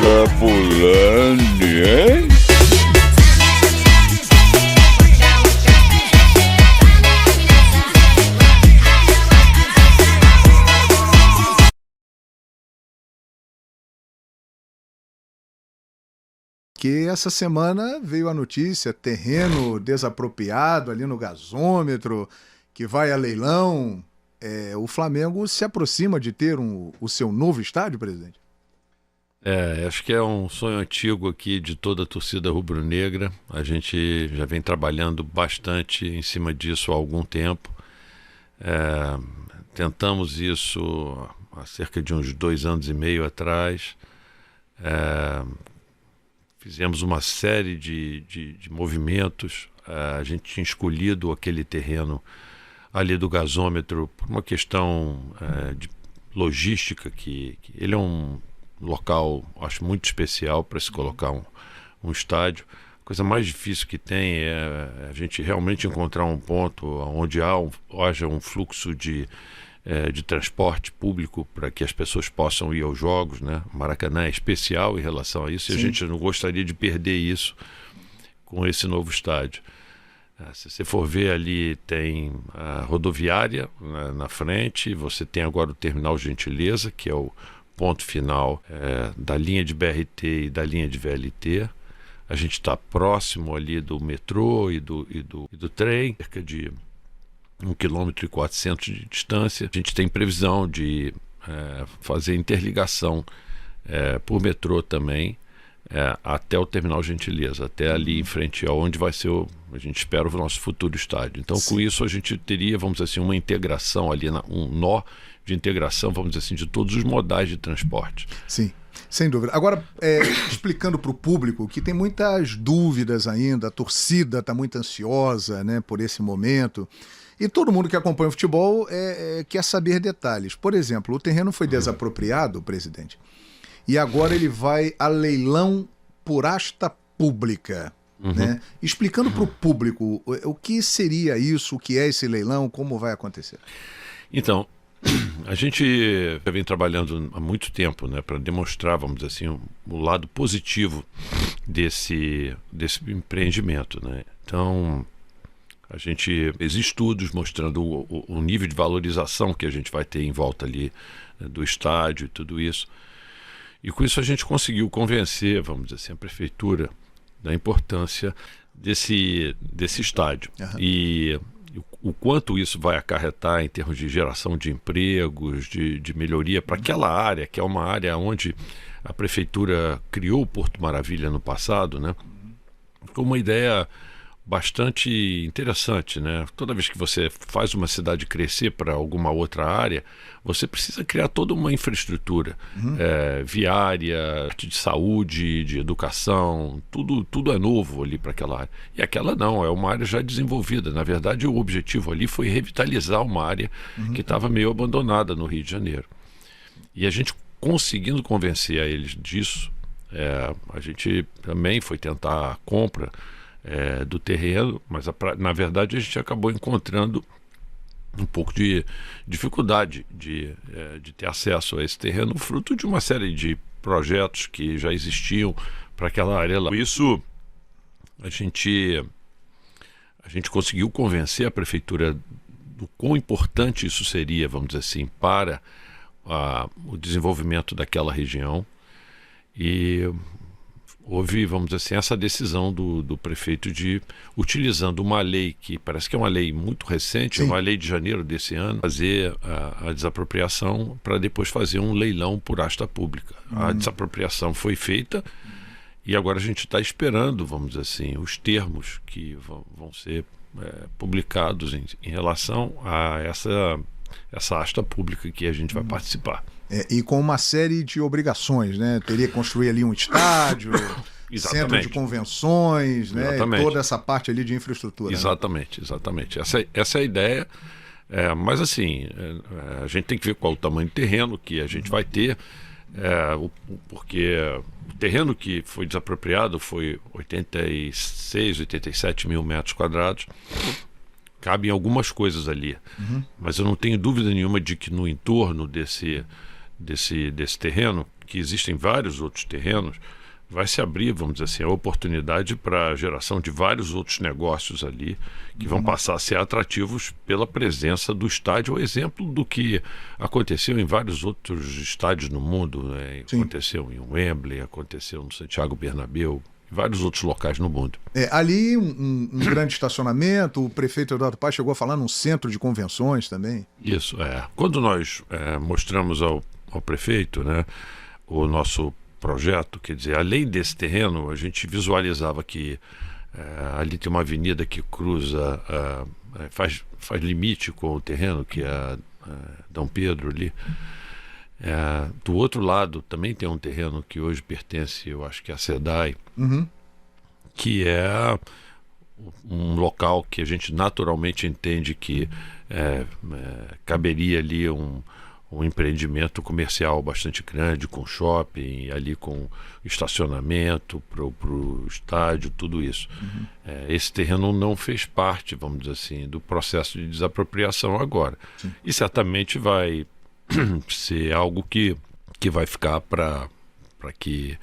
Jabulani, hein? Que essa semana veio a notícia, terreno desapropriado ali no gasômetro, que vai a leilão. O Flamengo se aproxima de ter o seu novo estádio, presidente? Acho que é um sonho antigo aqui de toda a torcida rubro-negra. A gente já vem trabalhando bastante em cima disso há algum tempo. Tentamos isso há cerca de uns 2 anos e meio atrás. Fizemos uma série de movimentos. A gente tinha escolhido aquele terreno ali do gasômetro por uma questão de logística, que ele é um local, acho, muito especial para se colocar um estádio. A coisa mais difícil que tem é a gente realmente encontrar um ponto onde haja um fluxo de transporte público para que as pessoas possam ir aos jogos, né? O Maracanã é especial em relação a isso. Sim. E a gente não gostaria de perder isso com esse novo estádio. Se você for ver ali, tem a rodoviária na frente, você tem agora o Terminal Gentileza, que é o ponto final da linha de BRT e da linha de VLT. A gente está próximo ali do metrô e do trem, cerca de 1,4 km de distância. A gente tem previsão de fazer interligação por metrô também, até o Terminal Gentileza, até ali em frente aonde vai ser, a gente espera, o nosso futuro estádio. Então, sim, com isso a gente teria, vamos dizer assim, uma integração ali, um nó de integração, vamos dizer assim, de todos os modais de transporte. Sim, sem dúvida. Agora, explicando para o público que tem muitas dúvidas ainda, a torcida está muito ansiosa, né, por esse momento, e todo mundo que acompanha o futebol quer saber detalhes. Por exemplo, o terreno foi desapropriado, presidente, e agora ele vai a leilão por asta pública. Né? Explicando para o público o que seria isso, o que é esse leilão, como vai acontecer. Então, a gente vem trabalhando há muito tempo, né, para demonstrar, vamos dizer assim, o lado positivo desse empreendimento, né? Então, a gente fez estudos mostrando o nível de valorização que a gente vai ter em volta ali, né, do estádio e tudo isso. E com isso a gente conseguiu convencer, vamos dizer assim, a prefeitura da importância desse estádio. E o quanto isso vai acarretar em termos de geração de empregos, de melhoria para aquela área, que é uma área onde a prefeitura criou o Porto Maravilha no passado, né? Com uma ideia bastante interessante, né? Toda vez que você faz uma cidade crescer para alguma outra área, você precisa criar toda uma infraestrutura viária, de saúde, de educação, tudo é novo ali para aquela área. E aquela não, é uma área já desenvolvida. Na verdade, o objetivo ali foi revitalizar uma área que estava meio abandonada no Rio de Janeiro. E a gente conseguindo convencer a eles disso, a gente também foi tentar a compra do terreno, mas na verdade a gente acabou encontrando um pouco de dificuldade de ter acesso a esse terreno, fruto de uma série de projetos que já existiam para aquela área lá. Por isso, a gente conseguiu convencer a prefeitura do quão importante isso seria, vamos dizer assim, para o desenvolvimento daquela região. E houve, vamos dizer assim, essa decisão do prefeito de, utilizando uma lei que parece que é uma lei muito recente, uma lei de janeiro desse ano, fazer a desapropriação para depois fazer um leilão por asta pública. A desapropriação foi feita e agora a gente está esperando, vamos dizer assim, os termos que vão ser publicados em relação a essa asta pública que a gente vai participar. E com uma série de obrigações, né? Teria que construir ali um estádio, centro de convenções, né? E toda essa parte ali de infraestrutura. Exatamente. Essa é a ideia. Mas assim, a gente tem que ver qual o tamanho do terreno que a gente vai ter, porque o terreno que foi desapropriado foi 86, 87 mil metros quadrados. cabem algumas coisas ali. Mas eu não tenho dúvida nenhuma de que no entorno desse terreno, que existem vários outros terrenos, vai se abrir, vamos dizer assim, a oportunidade para a geração de vários outros negócios ali que vão passar a ser atrativos pela presença do estádio, ao exemplo do que aconteceu em vários outros estádios no mundo, né? Aconteceu em Wembley, aconteceu no Santiago Bernabéu, em vários outros locais no mundo. Ali um grande estacionamento, o prefeito Eduardo Paes chegou a falar num centro de convenções também. Isso, Quando nós mostramos ao prefeito, né, o nosso projeto, quer dizer, além desse terreno, a gente visualizava que ali tem uma avenida que cruza, faz limite com o terreno, que é Dom Pedro ali. Do outro lado também tem um terreno que hoje pertence, eu acho que à SEDAI, que é um local que a gente naturalmente entende que caberia ali um empreendimento comercial bastante grande, com shopping, ali com estacionamento para o estádio, tudo isso. Esse terreno não fez parte, vamos dizer assim, do processo de desapropriação agora. E certamente vai ser algo que vai ficar para que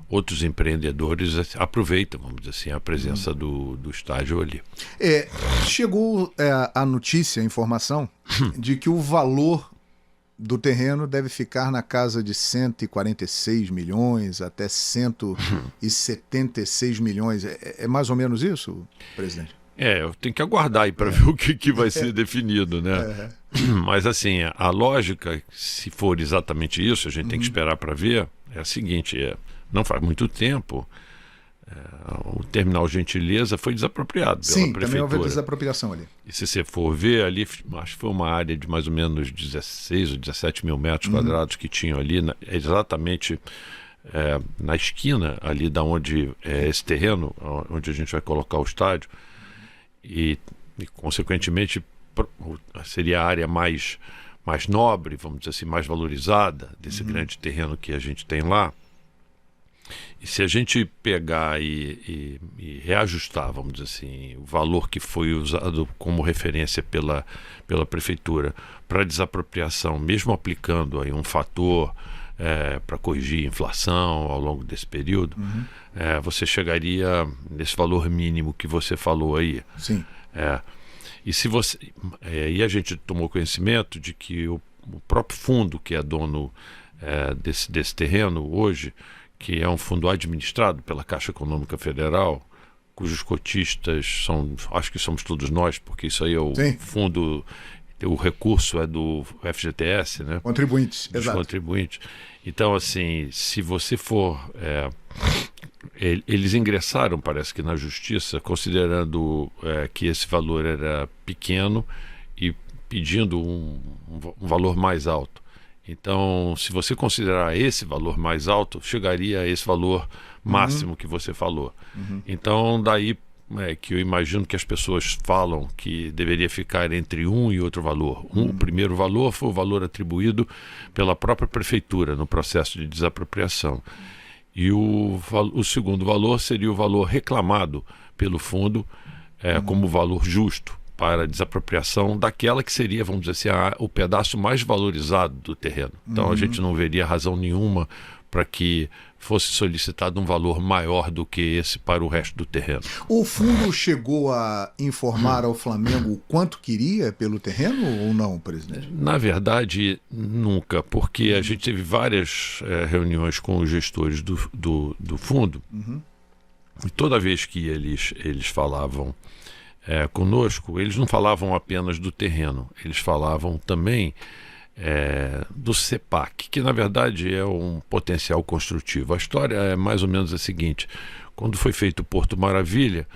outros empreendedores aproveitem, vamos dizer assim, a presença do estádio ali. Chegou a notícia, a informação, de que o valor do terreno deve ficar na casa de 146 milhões até 176 milhões. É mais ou menos isso, presidente? Eu tenho que aguardar aí para ver o que vai ser definido, né? Mas assim, a lógica, se for exatamente isso, a gente tem que esperar para ver, é a seguinte, não faz muito tempo, o Terminal Gentileza foi desapropriado pela prefeitura. Também houve desapropriação ali. E se você for ver ali, acho que foi uma área de mais ou menos 16 ou 17 mil metros quadrados que tinham ali, exatamente na esquina ali da onde é esse terreno, onde a gente vai colocar o estádio, e consequentemente seria a área mais nobre, vamos dizer assim, mais valorizada desse grande terreno que a gente tem lá. E se a gente pegar e reajustar, vamos dizer assim, o valor que foi usado como referência pela prefeitura para desapropriação, mesmo aplicando aí um fator para corrigir a inflação ao longo desse período, você chegaria nesse valor mínimo que você falou aí. Sim. E a gente tomou conhecimento de que o próprio fundo que é dono desse terreno hoje, que é um fundo administrado pela Caixa Econômica Federal, cujos cotistas acho que somos todos nós, porque isso aí é o fundo, o recurso é do FGTS, né? Contribuintes, dos exato. Contribuintes. Então, assim, se você for... eles ingressaram, parece que na Justiça, considerando que esse valor era pequeno e pedindo um valor mais alto. Então, se você considerar esse valor mais alto, chegaria a esse valor máximo que você falou. Então, daí que eu imagino que as pessoas falam que deveria ficar entre um e outro valor. O primeiro valor foi o valor atribuído pela própria prefeitura no processo de desapropriação. E o segundo valor seria o valor reclamado pelo fundo como valor justo para a desapropriação daquela que seria, vamos dizer assim, o pedaço mais valorizado do terreno. Então a gente não veria razão nenhuma para que fosse solicitado um valor maior do que esse para o resto do terreno. O fundo chegou a informar ao Flamengo o quanto queria pelo terreno ou não, presidente? Na verdade, nunca, porque a gente teve várias reuniões com os gestores do fundo, e toda vez que eles falavam conosco, eles não falavam apenas do terreno, eles falavam também do CEPAC, que na verdade é um potencial construtivo. A história é mais ou menos a seguinte: quando foi feito o Porto Maravilha,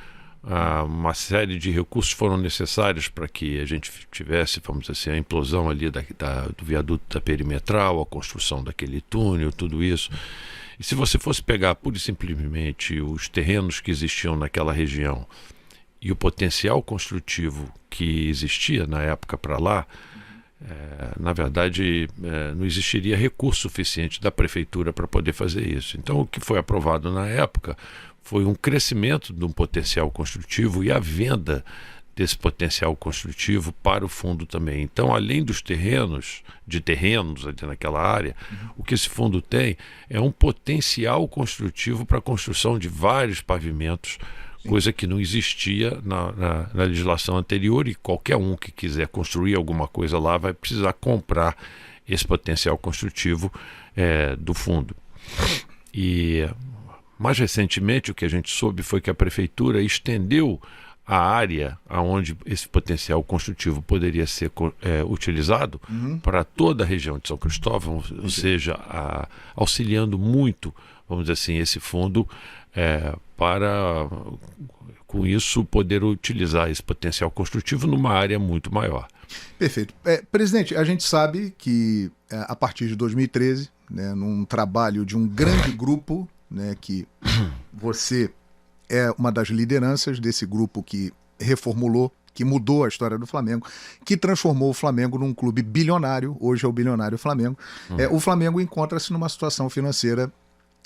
uma série de recursos foram necessários para que a gente tivesse, vamos dizer assim, a implosão ali do viaduto da perimetral, a construção daquele túnel, tudo isso. E se você fosse pegar pura e simplesmente os terrenos que existiam naquela região e o potencial construtivo que existia na época para lá, na verdade não existiria recurso suficiente da prefeitura para poder fazer isso. Então o que foi aprovado na época foi um crescimento de um potencial construtivo e a venda desse potencial construtivo para o fundo também. Então, além dos terrenos ali naquela área, o que esse fundo tem é um potencial construtivo para a construção de vários pavimentos, coisa que não existia na legislação anterior, e qualquer um que quiser construir alguma coisa lá vai precisar comprar esse potencial construtivo do fundo. E mais recentemente o que a gente soube foi que a prefeitura estendeu a área onde esse potencial construtivo poderia ser utilizado para toda a região de São Cristóvão, ou seja, auxiliando muito, vamos dizer assim, esse fundo para, com isso, poder utilizar esse potencial construtivo numa área muito maior. Perfeito. Presidente, a gente sabe que a partir de 2013, né, num trabalho de um grande grupo, né, que você é uma das lideranças desse grupo que reformulou, que mudou a história do Flamengo, que transformou o Flamengo num clube bilionário, hoje é o bilionário Flamengo. O Flamengo encontra-se numa situação financeira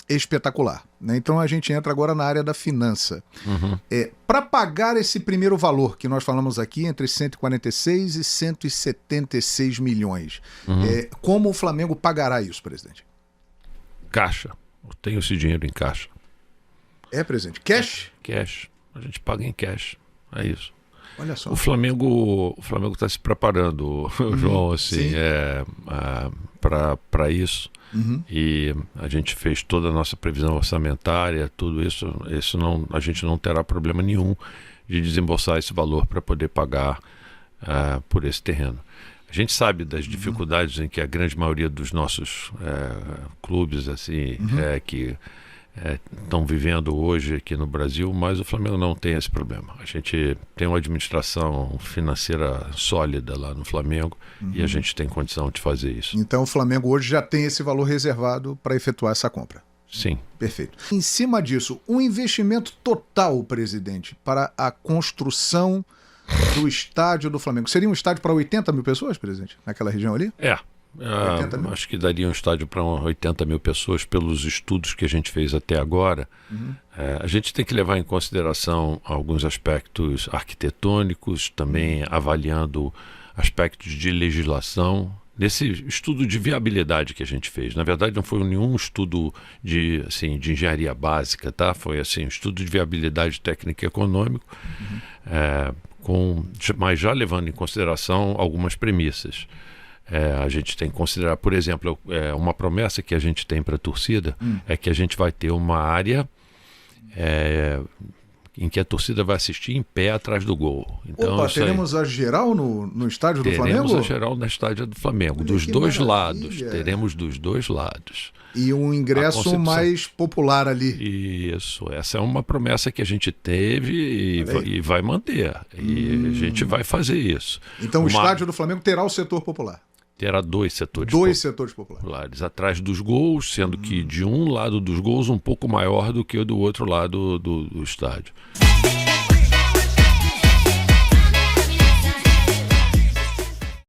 espetacular, né? Então a gente entra agora na área da finança. Para pagar esse primeiro valor que nós falamos aqui, entre 146 e 176 milhões, como o Flamengo pagará isso, presidente? Caixa. Eu tenho esse dinheiro em caixa. Presidente? Cash? Cash. A gente paga em cash. É isso. Olha só. O Flamengo está se preparando, João, assim, para isso. E a gente fez toda a nossa previsão orçamentária, tudo isso. A gente não terá problema nenhum de desembolsar esse valor para poder pagar por esse terreno. A gente sabe das dificuldades em que a grande maioria dos nossos clubes assim, que estão vivendo hoje aqui no Brasil, mas o Flamengo não tem esse problema. A gente tem uma administração financeira sólida lá no Flamengo e a gente tem condição de fazer isso. Então o Flamengo hoje já tem esse valor reservado para efetuar essa compra. Sim. Perfeito. Em cima disso, um investimento total, presidente, para a construção do estádio do Flamengo. Seria um estádio para 80 mil pessoas, presidente, naquela região ali? Acho que daria um estádio para 80 mil pessoas pelos estudos que a gente fez até agora. A gente tem que levar em consideração alguns aspectos arquitetônicos, também avaliando aspectos de legislação. Nesse estudo de viabilidade que a gente fez, na verdade não foi nenhum estudo de engenharia básica, tá? Foi um estudo de viabilidade técnica e econômico, mas já levando em consideração algumas premissas. A gente tem que considerar, por exemplo, uma promessa que a gente tem para a torcida é que a gente vai ter uma área em que a torcida vai assistir em pé atrás do gol. Então, teremos a geral no estádio do Flamengo? Teremos a geral na estádio do Flamengo, dos dois lados. Teremos dos dois lados. E um ingresso mais popular ali. Isso, essa é uma promessa que a gente teve e vai manter. E a gente vai fazer isso. Então o estádio do Flamengo terá o setor popular? Terá dois setores populares atrás dos gols, sendo que de um lado dos gols um pouco maior do que o do outro lado do estádio.